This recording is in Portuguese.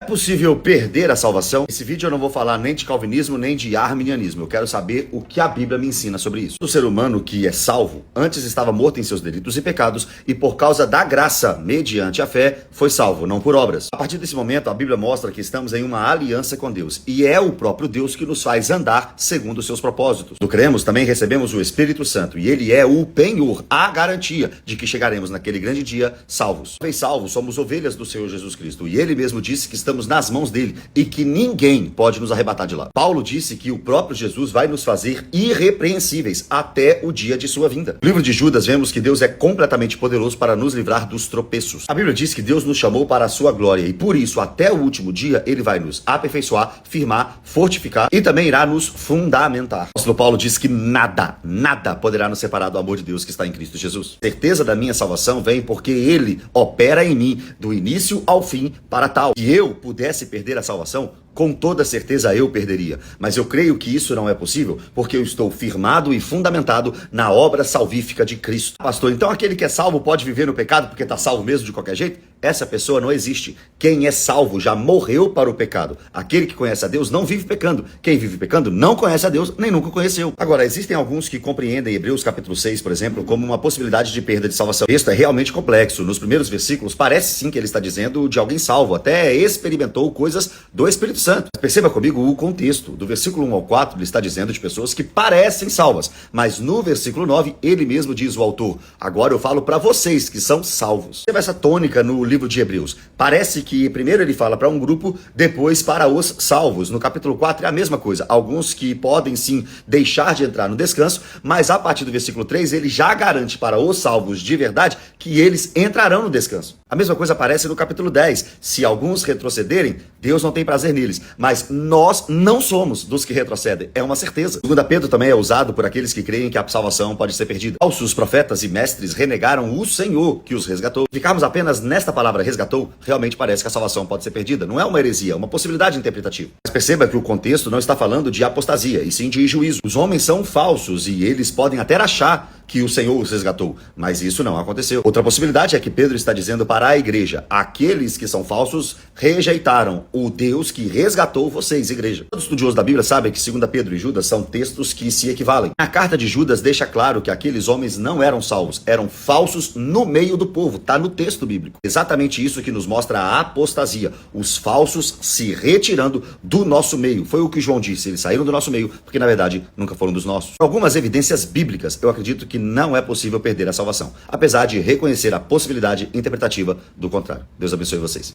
É possível perder a salvação? Nesse vídeo eu não vou falar nem de calvinismo nem de arminianismo. Eu quero saber o que a Bíblia me ensina sobre isso. O ser humano que é salvo, antes estava morto em seus delitos e pecados e por causa da graça, mediante a fé, foi salvo, não por obras. A partir desse momento, a Bíblia mostra que estamos em uma aliança com Deus e é o próprio Deus que nos faz andar segundo os seus propósitos. No cremos, também recebemos o Espírito Santo e ele é o penhor, a garantia de que chegaremos naquele grande dia salvos. Uma vez salvos, somos ovelhas do Senhor Jesus Cristo e ele mesmo disse que estamos nas mãos dele e que ninguém pode nos arrebatar de lá. Paulo disse que o próprio Jesus vai nos fazer irrepreensíveis até o dia de sua vinda. No livro de Judas vemos que Deus é completamente poderoso para nos livrar dos tropeços. A Bíblia diz que Deus nos chamou para a sua glória e por isso até o último dia ele vai nos aperfeiçoar, firmar, fortificar e também irá nos fundamentar. O apóstolo Paulo diz que nada poderá nos separar do amor de Deus que está em Cristo Jesus. A certeza da minha salvação vem porque ele opera em mim do início ao fim para tal. Se eu pudesse perder a salvação, com toda certeza eu perderia, mas eu creio que isso não é possível porque eu estou firmado e fundamentado na obra salvífica de Cristo. Pastor, então aquele que é salvo pode viver no pecado porque está salvo mesmo de qualquer jeito? Essa pessoa não existe. Quem é salvo já morreu para o pecado. Aquele que conhece a Deus não vive pecando. Quem vive pecando não conhece a Deus, nem nunca conheceu. Agora, existem alguns que compreendem Hebreus capítulo 6, por exemplo, como uma possibilidade de perda de salvação. O texto é realmente complexo. Nos primeiros versículos, parece sim que ele está dizendo de alguém salvo, até experimentou coisas do Espírito Santo. Mas perceba comigo o contexto. Do versículo 1 ao 4, ele está dizendo de pessoas que parecem salvas. Mas no versículo 9, ele mesmo diz, o autor, agora eu falo para vocês que são salvos. Teve essa tônica no livro de Hebreus. Parece que primeiro ele fala para um grupo, depois para os salvos. No capítulo 4 é a mesma coisa. Alguns que podem sim deixar de entrar no descanso, mas a partir do versículo 3 ele já garante para os salvos de verdade que eles entrarão no descanso. A mesma coisa aparece no capítulo 10. Se alguns retrocederem, Deus não tem prazer neles, mas nós não somos dos que retrocedem. É uma certeza. 2 Pedro também é usado por aqueles que creem que a salvação pode ser perdida. Falsos profetas e mestres renegaram o Senhor que os resgatou. Ficarmos apenas nesta palavra resgatou, realmente parece que a salvação pode ser perdida. Não é uma heresia, é uma possibilidade interpretativa. Mas perceba que o contexto não está falando de apostasia, e sim de juízo. Os homens são falsos e eles podem até achar que o Senhor os resgatou, mas isso não aconteceu. Outra possibilidade é que Pedro está dizendo para a igreja, aqueles que são falsos rejeitaram o Deus que resgatou vocês, igreja. Todo estudioso da Bíblia sabe que 2 Pedro e Judas são textos que se equivalem. A carta de Judas deixa claro que aqueles homens não eram salvos, eram falsos no meio do povo, está no texto bíblico. Exatamente isso que nos mostra a apostasia, os falsos se retirando do nosso meio. Foi o que João disse, eles saíram do nosso meio, porque na verdade nunca foram dos nossos. Por algumas evidências bíblicas, eu acredito que não é possível perder a salvação, apesar de reconhecer a possibilidade interpretativa do contrário. Deus abençoe vocês.